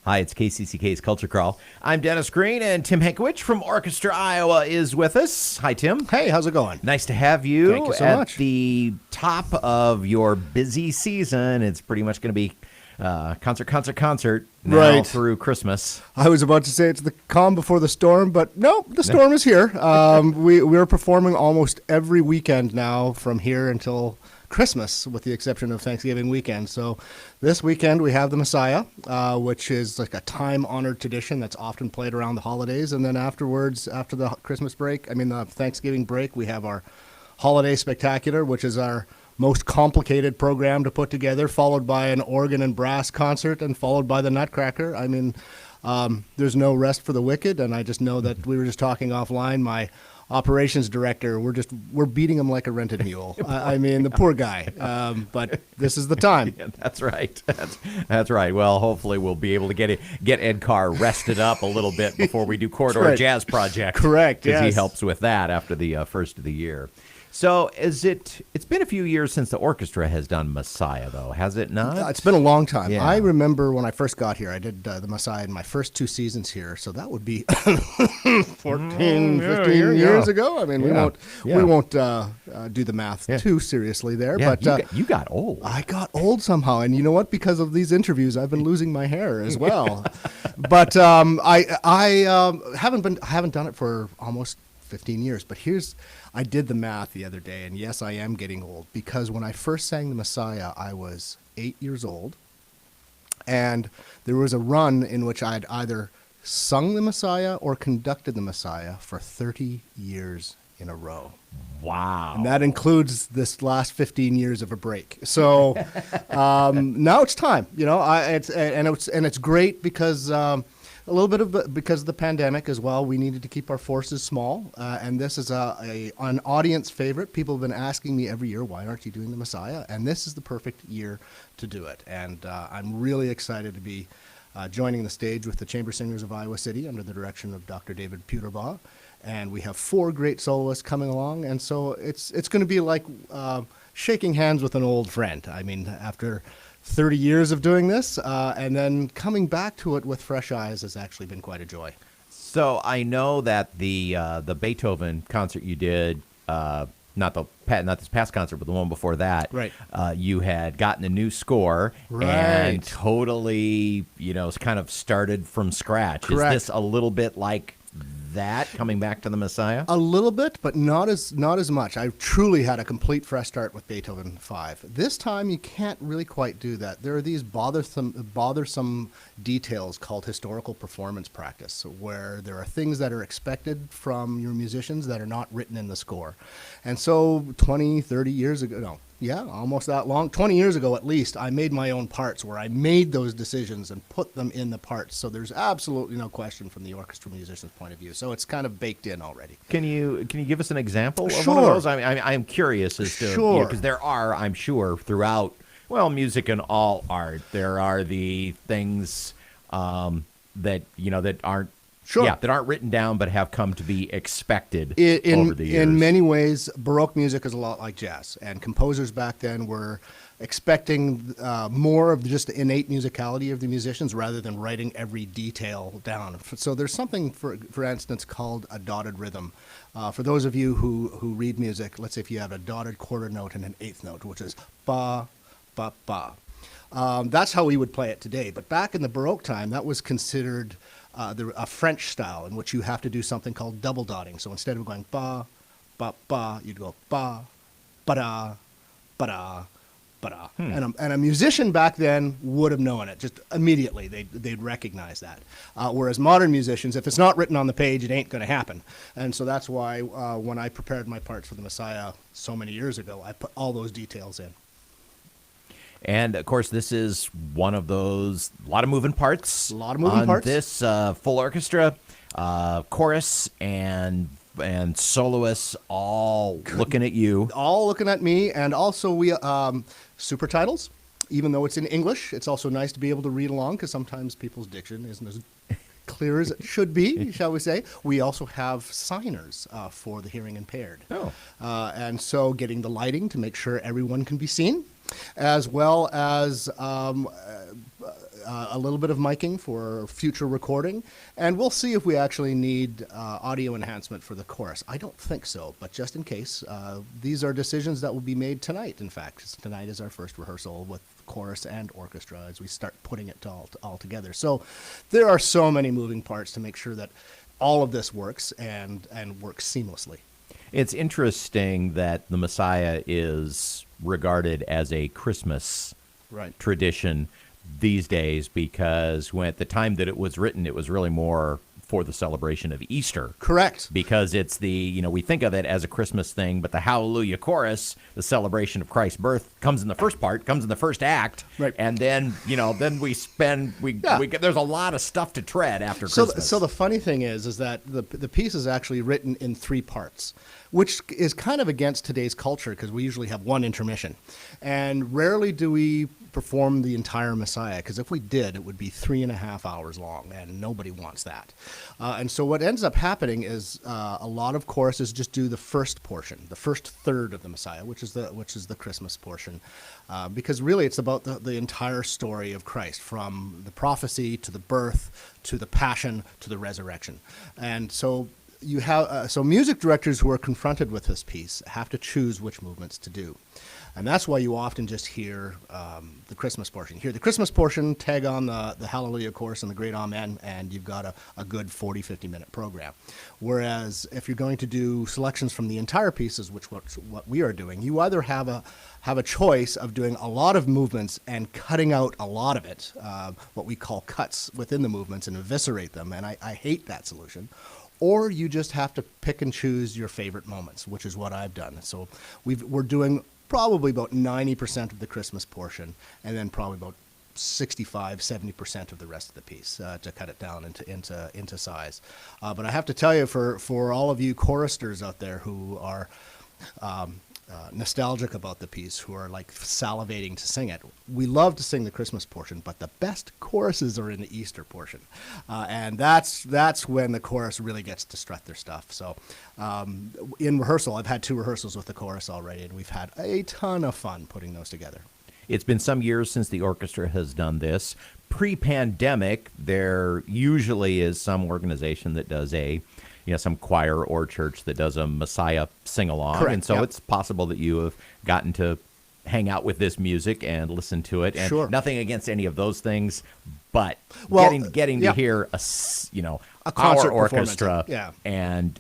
Hi, it's KCCK's Culture Crawl. I'm Dennis Green, and Tim Hankiewicz from Orchestra Iowa is with us. Hi, Tim. Hey, how's it going? Nice to have you. Thank you so at much. the top of your busy season. It's pretty much going to be concert now Right. through Christmas. I was about to say it's the calm before the storm, but no, the storm is here. We're performing almost every weekend now from here until Christmas, with the exception of Thanksgiving weekend. So this weekend we have the Messiah, which is like a time-honored tradition that's often played around the holidays. And then afterwards, after the the Thanksgiving break, we have our Holiday Spectacular, which is our most complicated program to put together, followed by an organ and brass concert, and followed by the Nutcracker. There's no rest for the wicked, and I just know that we were just talking offline. My operations director, we're beating him like a rented mule. The poor guy. But this is the time. Yeah, that's right. That's right. Well, hopefully we'll be able to get Ed Carr rested up a little bit before we do Corridor right. Jazz Project. Correct, Because he yes. helps with that after the first of the year. So it's been a few years since the orchestra has done Messiah, though, has it not? It's been a long time. Yeah. I remember when I first got here, I did the Messiah in my first 2 seasons here, so that would be 15 years ago. We won't do the math too seriously there. Yeah, but you got old. I got old somehow, and you know what? Because of these interviews, I've been losing my hair as well. But I haven't done it for almost 15 years. But I did the math the other day, and yes, I am getting old, because when I first sang the Messiah, I was 8 years old, and there was a run in which I'd either sung the Messiah or conducted the Messiah for 30 years in a row. Wow. And that includes this last 15 years of a break. So now it's time, it's great because a little bit because of the pandemic as well. We needed to keep our forces small, and this is an audience favorite. People have been asking me every year, why aren't you doing the Messiah? And this is the perfect year to do it. And I'm really excited to be joining the stage with the Chamber Singers of Iowa City under the direction of Dr. David Puterbaugh. And we have 4 great soloists coming along, and so it's going to be like shaking hands with an old friend. After 30 years of doing this, and then coming back to it with fresh eyes has actually been quite a joy. So I know that the Beethoven concert you did, not this past concert, but the one before that, right? You had gotten a new score, right, and totally, kind of started from scratch. Correct. Is this a little bit like that, coming back to the Messiah? A little bit, but not as much. I truly had a complete fresh start with Beethoven 5. This time, you can't really quite do that. There are these bothersome details called historical performance practice, where there are things that are expected from your musicians that are not written in the score. And so 20, 30 years ago, almost that long, 20 years ago at least, I made my own parts where I made those decisions and put them in the parts. So there's absolutely no question from the orchestra musician's point of view. So it's kind of baked in already. Can you give us an example of Sure. one of those? I'm curious as to, Sure. because there are, I'm sure, throughout, music and all art, there are the things that aren't Sure. Yeah, that aren't written down but have come to be expected over the years. In many ways, Baroque music is a lot like jazz, and composers back then were expecting more of just the innate musicality of the musicians rather than writing every detail down. So there's something, for instance, called a dotted rhythm. For those of you who read music, let's say if you have a dotted quarter note and an eighth note, which is ba, ba, ba. That's how we would play it today. But back in the Baroque time, that was considered a French style in which you have to do something called double dotting. So instead of going ba, ba, ba, you'd go ba, ba-da, ba-da, ba-da. And a musician back then would have known it just immediately. They'd recognize that. Whereas modern musicians, if it's not written on the page, it ain't going to happen. And so that's why when I prepared my parts for the Messiah so many years ago, I put all those details in. And, of course, this is one of those, a lot of moving parts. A lot of moving parts. On this full orchestra, chorus, and soloists all looking at you. All looking at me, and also we super titles. Even though it's in English, it's also nice to be able to read along, because sometimes people's diction isn't as clear as it should be, shall we say. We also have signers for the hearing impaired. Oh. And so getting the lighting to make sure everyone can be seen, as well as a little bit of miking for future recording, and we'll see if we actually need audio enhancement for the chorus. I don't think so, but just in case, these are decisions that will be made tonight, in fact. 'Cause tonight is our first rehearsal with chorus and orchestra as we start putting it all together. So there are so many moving parts to make sure that all of this works and works seamlessly. It's interesting that the Messiah is regarded as a Christmas tradition these days, because when at the time that it was written, it was really more for the celebration of Easter. Correct. Because it's the, we think of it as a Christmas thing, but the Hallelujah chorus, the celebration of Christ's birth, comes in the first part, comes in the first act. Right. And then, then we spend, there's a lot of stuff to tread after Christmas. So the funny thing is that the piece is actually written in 3 parts, which is kind of against today's culture because we usually have one intermission. And rarely do we perform the entire Messiah, because if we did, it would be 3.5 hours long, and nobody wants that. And so what ends up happening is a lot of choruses just do the first portion, the first third of the Messiah, which is the Christmas portion, because really it's about the entire story of Christ, from the prophecy to the birth to the passion to the resurrection. And so you have music directors who are confronted with this piece have to choose which movements to do. And that's why you often just hear the Christmas portion. You hear the Christmas portion, tag on the Hallelujah chorus and the Great Amen, and you've got a good 40, 50-minute program. Whereas if you're going to do selections from the entire pieces, which what we are doing, you either have a choice of doing a lot of movements and cutting out a lot of it, what we call cuts within the movements, and eviscerate them, and I hate that solution. Or you just have to pick and choose your favorite moments, which is what I've done. So we're doing probably about 90% of the Christmas portion, and then probably about 65-70% of the rest of the piece to cut it down into size. But I have to tell you, for all of you choristers out there who are nostalgic about the piece, who are like salivating to sing it, we love to sing the Christmas portion, but the best choruses are in the Easter portion, and that's when the chorus really gets to strut their stuff. So in rehearsal, I've had 2 rehearsals with the chorus already, and we've had a ton of fun putting those together. It's been some years since the orchestra has done this. Pre-pandemic, there usually is some organization that does some choir or church that does a Messiah sing-along. Correct, and so yep. It's possible that you have gotten to hang out with this music and listen to it. And sure. Nothing against any of those things, but getting yeah. to hear a concert our orchestra yeah. and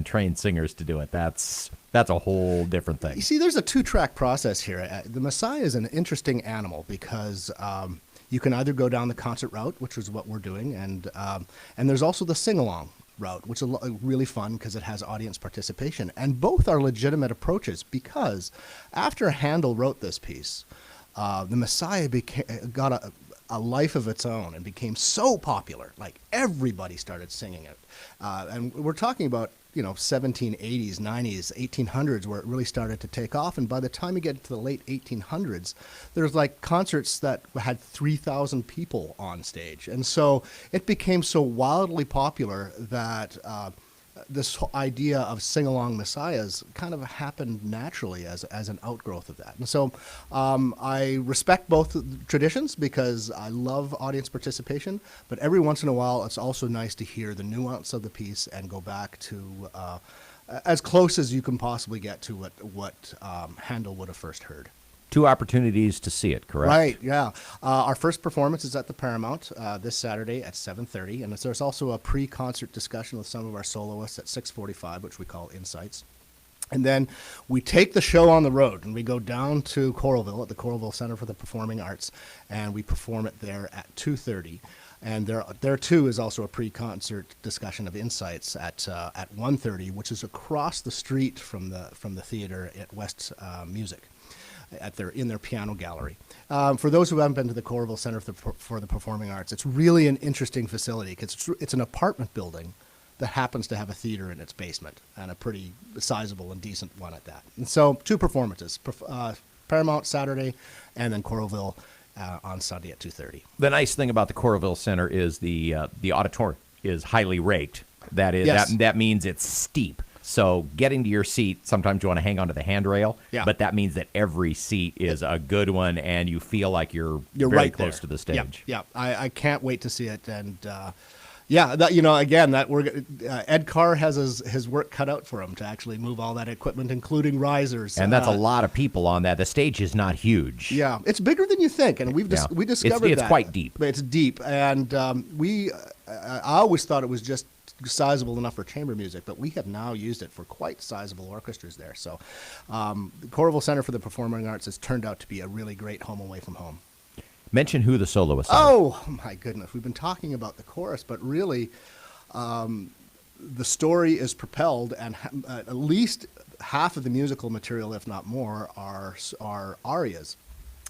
trained singers to do it, that's a whole different thing. You see, there's a 2-track process here. The Messiah is an interesting animal because you can either go down the concert route, which is what we're doing, and there's also the sing-along route, which is really fun because it has audience participation. And both are legitimate approaches, because after Handel wrote this piece, the Messiah got a life of its own and became so popular. Like, everybody started singing it. And we're talking about 1780s, 90s, 1800s, where it really started to take off. And by the time you get to the late 1800s, there's like concerts that had 3,000 people on stage. And so it became so wildly popular that this whole idea of sing-along messiahs kind of happened naturally as an outgrowth of that. And so I respect both traditions because I love audience participation, but every once in a while it's also nice to hear the nuance of the piece and go back to as close as you can possibly get to what Handel would have first heard. 2 opportunities to see it, correct? Right, yeah. Our first performance is at the Paramount this Saturday at 7:30, and there's also a pre-concert discussion with some of our soloists at 6:45, which we call Insights. And then we take the show on the road, and we go down to Coralville at the Coralville Center for the Performing Arts, and we perform it there at 2:30. And there too is also a pre-concert discussion of Insights at 1:30, which is across the street from the theater at West Music, in their piano gallery. For those who haven't been to the Coralville Center for the Performing Arts, it's really an interesting facility because it's an apartment building that happens to have a theater in its basement, and a pretty sizable and decent one at that. And so 2 performances, Paramount Saturday, and then Coralville on Sunday at 2:30. The nice thing about the Coralville Center is the auditorium is highly raked. That is Yes. that means it's steep. So getting to your seat, sometimes you want to hang onto the handrail, but that means that every seat is a good one, and you feel like you're very right close there to the stage. Yeah. I can't wait to see it, and Ed Carr has his work cut out for him to actually move all that equipment, including risers. And that's a lot of people on that. The stage is not huge. Yeah, it's bigger than you think, and we discovered it's that. quite deep. It's deep, and I always thought it was just sizable enough for chamber music, but we have now used it for quite sizable orchestras there. So the Coralville Center for the Performing Arts has turned out to be a really great home away from home. Mention who the soloists are. Oh, my goodness. We've been talking about the chorus, but really the story is propelled, and at least half of the musical material, if not more, are arias.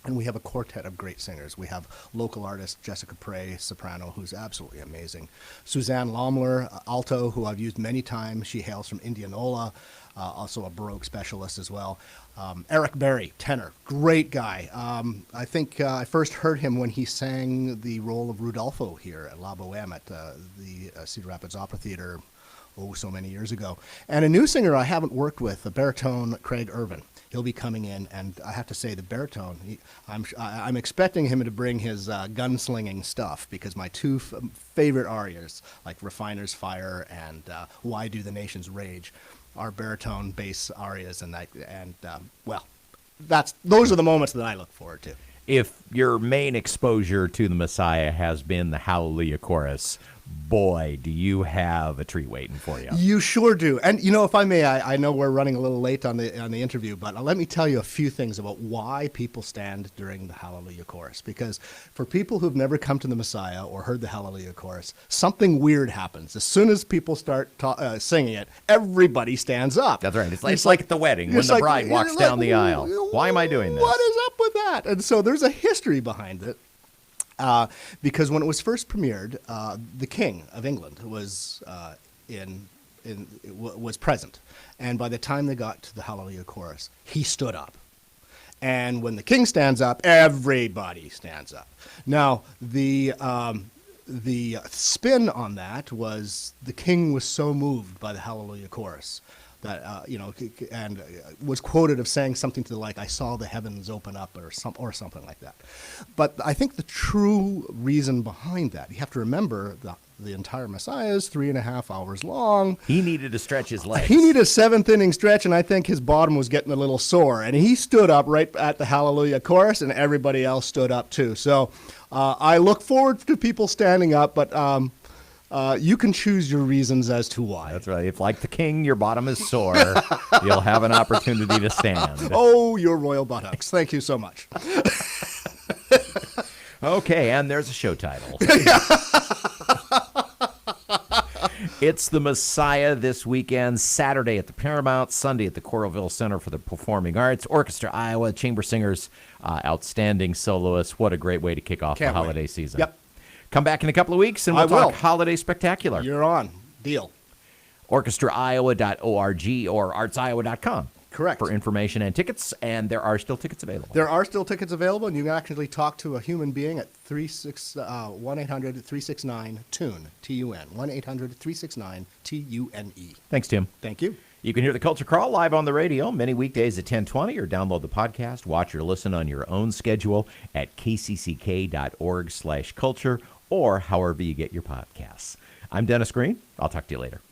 And we have a quartet of great singers. We have local artist Jessica Prey, soprano, who's absolutely amazing. Suzanne Lommler, alto, who I've used many times. She hails from Indianola, also a Baroque specialist as well. Eric Berry, tenor, great guy. I think I first heard him when he sang the role of Rudolfo here at La Boheme at the Cedar Rapids Opera Theater, so many years ago. And a new singer I haven't worked with, the baritone Craig Irvin. He'll be coming in, and I have to say, the baritone, I'm expecting him to bring his gunslinging stuff, because my two favorite arias, like Refiner's Fire and Why Do the Nations Rage, are baritone bass arias, those are the moments that I look forward to. If your main exposure to the Messiah has been the Hallelujah Chorus, boy, do you have a treat waiting for you. You sure do. And, if I may, I know we're running a little late on the interview, but let me tell you a few things about why people stand during the Hallelujah Chorus. Because for people who've never come to the Messiah or heard the Hallelujah Chorus, something weird happens. As soon as people start singing it, everybody stands up. That's right. It's like at the wedding when the bride walks down the aisle. Why am I doing this? What is up with that? And so there's a history behind it. Because when it was first premiered, the King of England was was present, and by the time they got to the Hallelujah Chorus, he stood up. And when the King stands up, everybody stands up. Now the spin on that was the King was so moved by the Hallelujah Chorus that and was quoted of saying something to the like, "I saw the heavens open up," or something like that. But I think the true reason behind that, you have to remember the entire Messiah is 3.5 hours long. He needed to stretch his legs. He needed a 7th inning stretch, and I think his bottom was getting a little sore. And he stood up right at the Hallelujah Chorus, and everybody else stood up too. So I look forward to people standing up, but you can choose your reasons as to why. That's right. If, like the King, your bottom is sore, you'll have an opportunity to stand. Oh, your royal buttocks. Thank you so much. Okay, and there's a show title. It's the Messiah this weekend, Saturday at the Paramount, Sunday at the Coralville Center for the Performing Arts, Orchestra Iowa, chamber singers, outstanding soloists. What a great way to kick off the holiday season. Yep. Come back in a couple of weeks and we'll talk Holiday Spectacular. You're on. Deal. OrchestraIowa.org or artsiowa.com. Correct. For information and tickets, and there are still tickets available. There are still tickets available, and you can actually talk to a human being at 1-800-369-TUNE, T-U-N, 1-800-369-TUNE. Thanks, Tim. Thank you. You can hear the Culture Crawl live on the radio many weekdays at 10:20, or download the podcast, watch or listen on your own schedule at kcck.org/culture, or however you get your podcasts. I'm Dennis Green. I'll talk to you later.